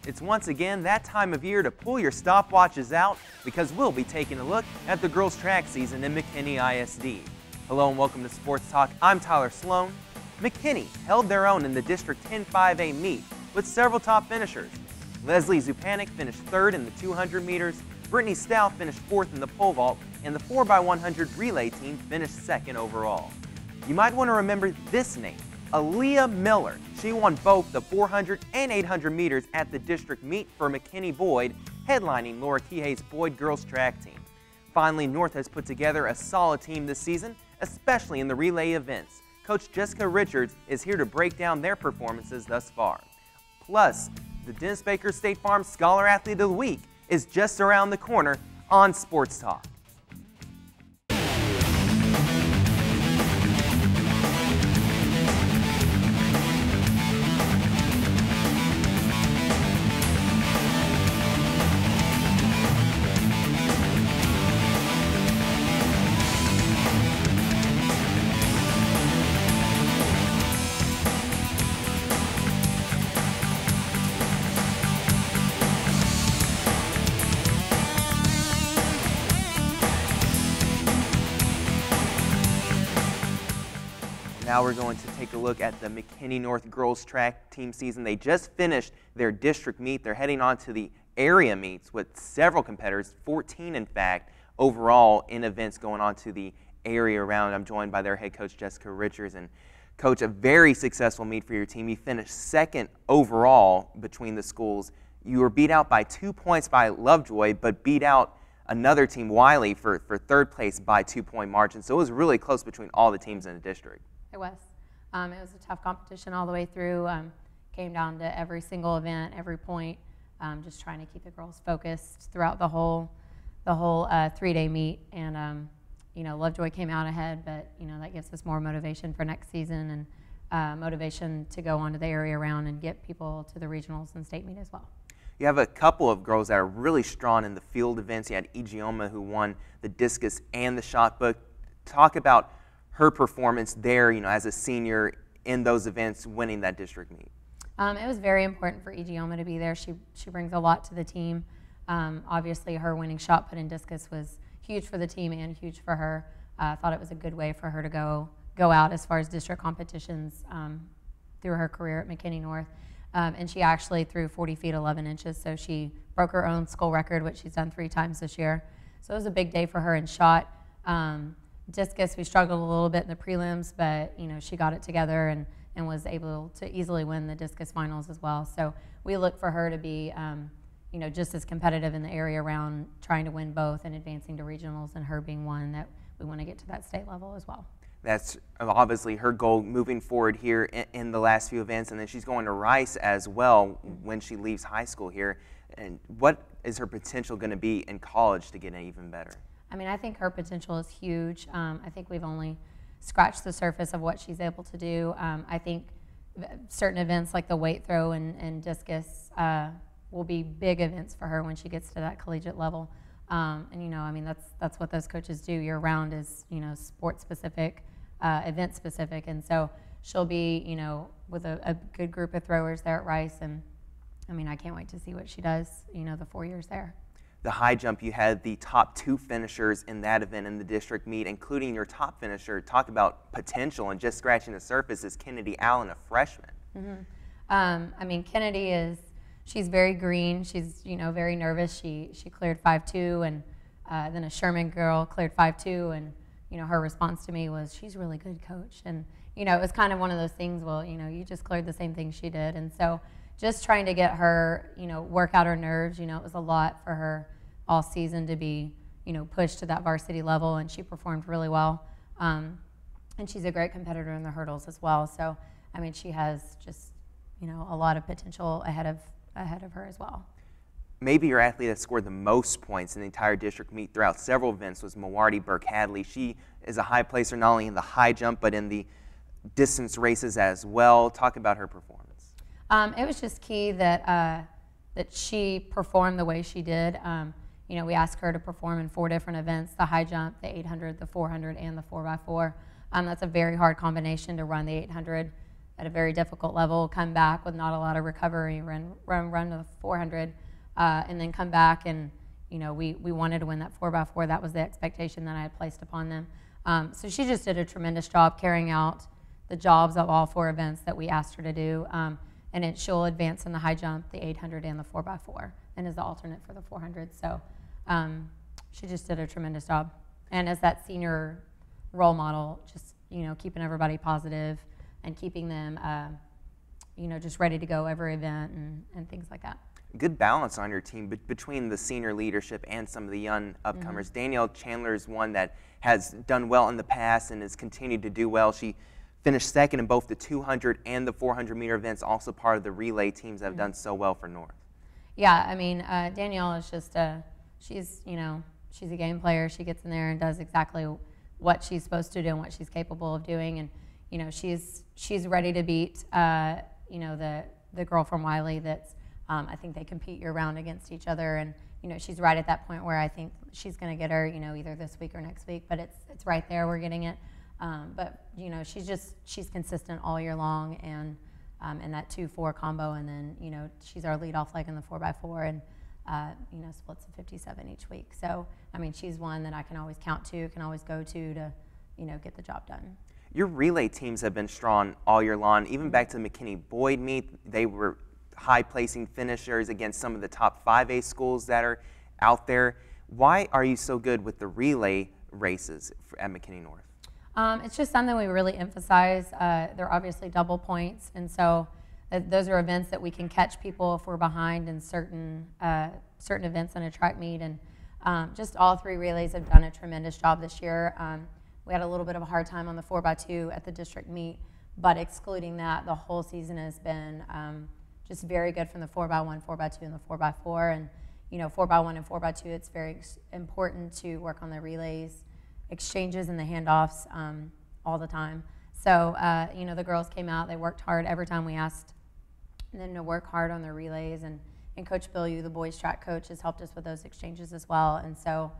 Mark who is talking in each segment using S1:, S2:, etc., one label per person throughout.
S1: It's once again that time of year to pull your stopwatches out because we'll be taking a look at the girls track season in McKinney ISD. Hello and welcome to Sports Talk. I'm Tyler Sloan. McKinney held their own in the District 10 5A meet with several top finishers. Leslie Zupanik finished third in the 200 meters, Brittany Stout finished fourth in the pole vault, and the 4x100 relay team finished second overall. You might want to remember this name, Aaliyah Miller. She won both the 400 and 800 meters at the district meet for McKinney Boyd, headlining Laura Kihei's Boyd girls track team. Finally, North has put together a solid team this season, especially in the relay events. Coach Jessica Richards is here to break down their performances thus far. Plus, the Dennis Baker State Farm Scholar Athlete of the Week is just around the corner on Sports Talk. Now we're going to take a look at the McKinney North girls track team season. They just finished their district meet. They're heading on to the area meets with several competitors, 14 in fact, overall in events going on to the area round. I'm joined by their head coach, Jessica Richards. And coach, a very successful meet for your team. You finished second overall between the schools. You were beat out by 2 points by Lovejoy, but beat out another team, Wiley, for third place by 2-point margin. So it was really close between all the teams in the district.
S2: It was. It was a tough competition all the way through. Came down to every single event, every point. Just trying to keep the girls focused throughout the whole 3-day meet. And you know, Lovejoy came out ahead, but you know that gives us more motivation for next season and motivation to go on to the area round and get people to the regionals and state meet as well.
S1: You have a couple of girls that are really strong in the field events. You had Ijeoma, who won the discus and the shot put. Talk about her performance there, you know, as a senior in those events, winning that district meet.
S2: It was very important for Ijeoma to be there. She brings a lot to the team. Obviously, her winning shot put in discus was huge for the team and huge for her. I thought it was a good way for her to go out as far as district competitions through her career at McKinney North. And she actually threw 40 feet 11 inches, so she broke her own school record, which she's done 3 times this year. So it was a big day for her in shot. Discus, we struggled a little bit in the prelims, but you know she got it together and was able to easily win the discus finals as well. So we look for her to be, you know, just as competitive in the area around trying to win both and advancing to regionals, and her being one that we want to get to that state level as well.
S1: That's obviously her goal moving forward here in the last few events, and then she's going to Rice as well when she leaves high school here. And what is her potential going to be in college to get even better?
S2: I mean, I think her potential is huge. I think we've only scratched the surface of what she's able to do. I think certain events like the weight throw and discus will be big events for her when she gets to that collegiate level. And you know, I mean, that's what those coaches do year round is, you know, sport specific, event specific. And so she'll be, you know, with a good group of throwers there at Rice. And I mean, I can't wait to see what she does, you know, the 4 years there.
S1: The high jump, you had the top 2 finishers in that event in the district meet, including your top finisher. Talk about potential and just scratching the surface is Kennedy Allen, a freshman.
S2: Mm-hmm. I mean, Kennedy she's very green. She's, you know, very nervous. She cleared 5.2, and then a Sherman girl cleared 5.2, and you know, her response to me was, "She's really good, coach." And you know, it was kind of one of those things. Well, you know, you just cleared the same thing she did, and so just trying to get her, you know, work out her nerves. You know, it was a lot for her all season to be, you know, pushed to that varsity level, and she performed really well. And she's a great competitor in the hurdles as well. So, I mean, she has just, you know, a lot of potential ahead of her as well.
S1: Maybe your athlete that scored the most points in the entire district meet throughout several events was Mawardi Burke-Hadley. She is a high placer not only in the high jump but in the distance races as well. Talk about her performance.
S2: It was just key that she performed the way she did. You know, we asked her to perform in 4 different events: the high jump, the 800, the 400, and the 4x4. That's a very hard combination to run the 800 at a very difficult level, come back with not a lot of recovery, run the 400, and then come back and, we wanted to win that 4x4. That was the expectation that I had placed upon them. So she just did a tremendous job carrying out the jobs of all 4 events that we asked her to do. And she'll advance in the high jump, the 800, and the 4x4, and is the alternate for the 400. So she just did a tremendous job. And as that senior role model, just, keeping everybody positive and keeping them, just ready to go every event and things like that.
S1: Good balance on your team between the senior leadership and some of the young upcomers. Mm-hmm. Danielle Chandler is one that has done well in the past and has continued to do well. She finished second in both the 200 and the 400-meter events, also part of the relay teams that have done so well for North.
S2: Yeah, I mean, Danielle is just she's a game player. She gets in there and does exactly what she's supposed to do and what she's capable of doing. And, she's ready to beat, the girl from Wiley that's, I think they compete year-round against each other. And, she's right at that point where I think she's going to get her, either this week or next week. But it's right there. We're getting it. But, she's consistent all year long. And that 2-4 combo. And then, she's our lead-off leg in the 4x4. And, splits of 57 each week. So, I mean, she's one that I can always count to, can always go to, get the job done.
S1: Your relay teams have been strong all year long. Even back to the McKinney Boyd meet, they were high-placing finishers against some of the top 5A schools that are out there. Why are you so good with the relay races at McKinney North?
S2: It's just something we really emphasize. They're obviously double points, and so those are events that we can catch people if we're behind in certain events in a track meet. And just all 3 relays have done a tremendous job this year. We had a little bit of a hard time on the 4x2 at the district meet, but excluding that, the whole season has been just very good from the 4x1, 4x2, and the 4x4. And 4x1 and 4x2, it's very important to work on the relays, exchanges, and the handoffs all the time. So the girls came out, they worked hard every time we asked them to work hard on their relays, and Coach Bill, the boys track coach, has helped us with those exchanges as well. And so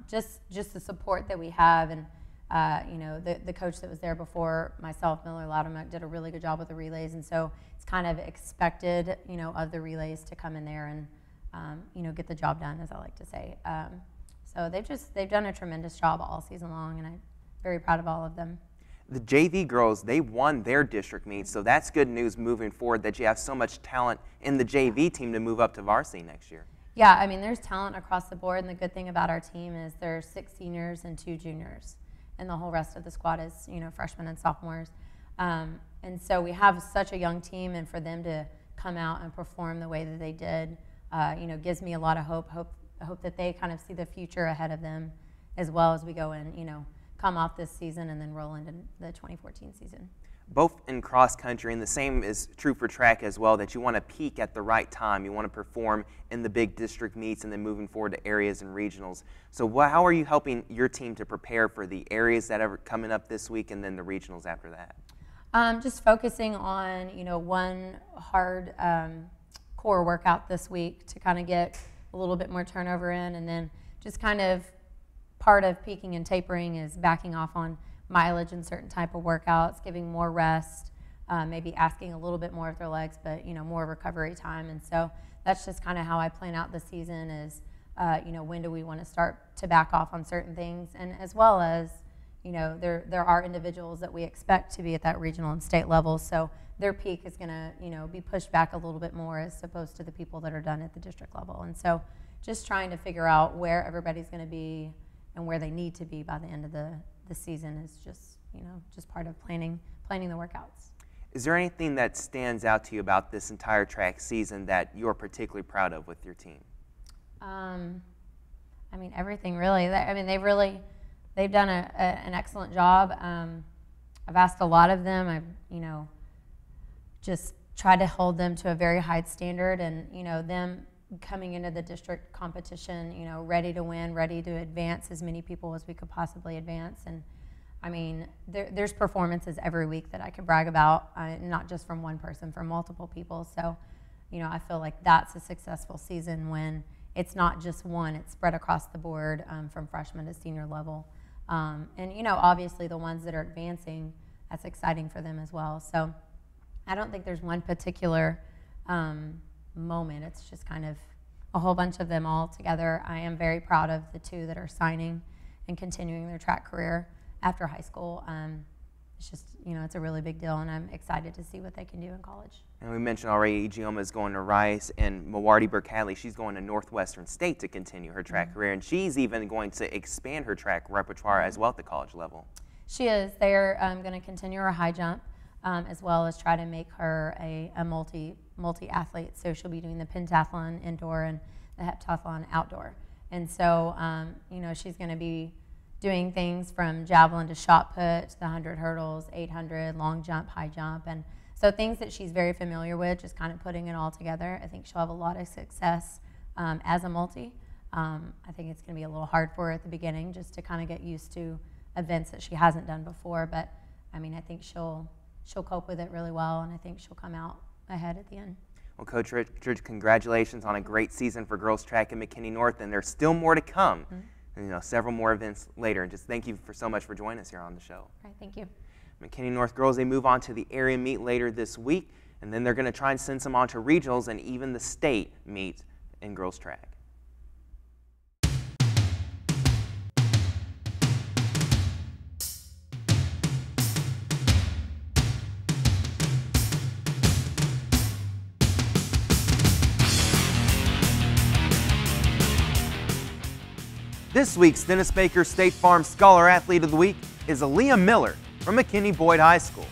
S2: just the support that we have, and the coach that was there before myself, Miller Loudermuck, did a really good job with the relays. And so it's kind of expected, of the relays to come in there and, get the job done, as I like to say. So they've done a tremendous job all season long, and I'm very proud of all of them.
S1: The JV girls, they won their district meet, so that's good news moving forward that you have so much talent in the JV team to move up to varsity next year.
S2: Yeah, I mean, there's talent across the board, and the good thing about our team is there's 6 seniors and 2 juniors, and the whole rest of the squad is, freshmen and sophomores. And so we have such a young team, and for them to come out and perform the way that they did, gives me a lot of hope. I hope that they kind of see the future ahead of them as well as we go in, come off this season and then roll into the 2014 season.
S1: Both in cross country, and the same is true for track as well, that you want to peak at the right time. You want to perform in the big district meets and then moving forward to areas and regionals. So how are you helping your team to prepare for the areas that are coming up this week and then the regionals after that?
S2: Just focusing on, one hard core workout this week to kind of get a little bit more turnover in, and then just kind of part of peaking and tapering is backing off on mileage and certain type of workouts, giving more rest, maybe asking a little bit more of their legs, but more recovery time. And so that's just kind of how I plan out the season is, when do we want to start to back off on certain things, and as well as, there are individuals that we expect to be at that regional and state level, so their peak is going to, be pushed back a little bit more as opposed to the people that are done at the district level. And so just trying to figure out where everybody's going to be and where they need to be by the end of the season is just, just part of planning the workouts.
S1: Is there anything that stands out to you about this entire track season that you're particularly proud of with your team?
S2: I mean, everything really. I mean, they've done an excellent job. I've asked a lot of them. I've, just tried to hold them to a very high standard, and, them coming into the district competition, ready to win, ready to advance as many people as we could possibly advance. And I mean, there's performances every week that I can brag about, not just from one person, from multiple people. So, I feel like that's a successful season when it's not just one, it's spread across the board from freshman to senior level. And, obviously the ones that are advancing, that's exciting for them as well. So I don't think there's one particular moment. It's just kind of a whole bunch of them all together. I am very proud of the two that are signing and continuing their track career after high school. It's just, it's a really big deal, and I'm excited to see what they can do in college.
S1: And we mentioned already Ijeoma is going to Rice, and Mawardi Burkadley, she's going to Northwestern State to continue her track career, and she's even going to expand her track repertoire as well at the college level.
S2: She is. They're going to continue her high jump, as well as try to make her a multi-athlete. So she'll be doing the pentathlon indoor and the heptathlon outdoor. And so, she's going to be doing things from javelin to shot put, to the 100 hurdles, 800, long jump, high jump. And so things that she's very familiar with, just kind of putting it all together. I think she'll have a lot of success as a multi. I think it's going to be a little hard for her at the beginning just to kind of get used to events that she hasn't done before. But, I think she'll cope with it really well, and I think she'll come out ahead at the end.
S1: Well, Coach Richard, congratulations on a great season for girls track in McKinney North, and there's still more to come.
S2: Mm-hmm.
S1: And, several more events later. And just thank you so much for joining us here on the show.
S2: All right, thank you.
S1: McKinney North girls, they move on to the area meet later this week, and then they're going to try and send some on to regionals and even the state meet in girls track. This week's Dennis Baker State Farm Scholar Athlete of the Week is Aaliyah Miller from McKinney Boyd High School.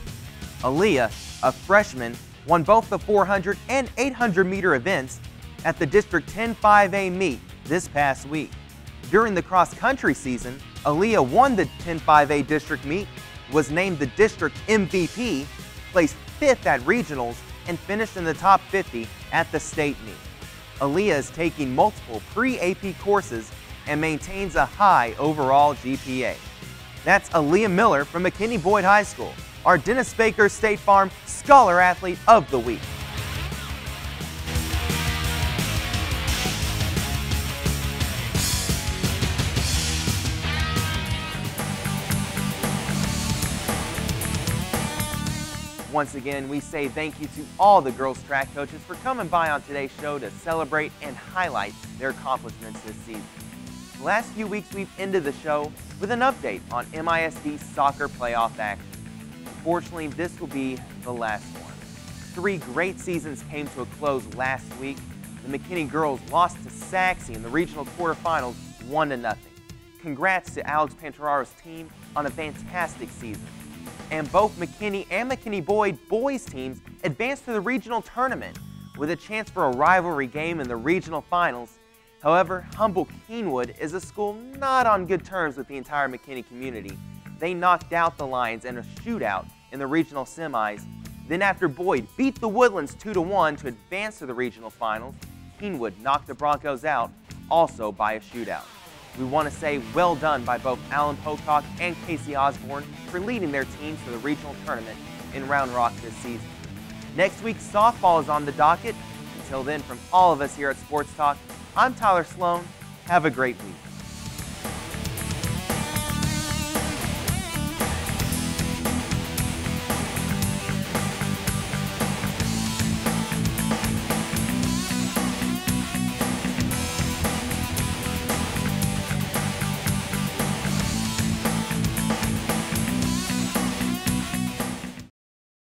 S1: Aaliyah, a freshman, won both the 400 and 800 meter events at the District 10 5A meet this past week. During the cross-country season, Aaliyah won the 10 5A district meet, was named the district MVP, placed 5th at regionals, and finished in the top 50 at the state meet. Aaliyah is taking multiple pre-AP courses and maintains a high overall GPA. That's Aaliyah Miller from McKinney Boyd High School, our Dennis Baker State Farm Scholar Athlete of the Week. Once again, we say thank you to all the girls track coaches for coming by on today's show to celebrate and highlight their accomplishments this season. The last few weeks we've ended the show with an update on MISD soccer playoff action. Unfortunately, this will be the last one. 3 great seasons came to a close last week. The McKinney girls lost to Saxe in the regional quarterfinals 1-0. Congrats to Alex Panteraro's team on a fantastic season. And both McKinney and McKinney Boyd boys teams advanced to the regional tournament with a chance for a rivalry game in the regional finals. However, Humble Keenwood is a school not on good terms with the entire McKinney community. They knocked out the Lions in a shootout in the regional semis. Then after Boyd beat the Woodlands 2-1 to advance to the regional finals, Keenwood knocked the Broncos out, also by a shootout. We want to say well done by both Alan Pocock and Casey Osborne for leading their teams to the regional tournament in Round Rock this season. Next week, softball is on the docket. Until then, from all of us here at Sports Talk, I'm Tyler Sloan. Have a great week.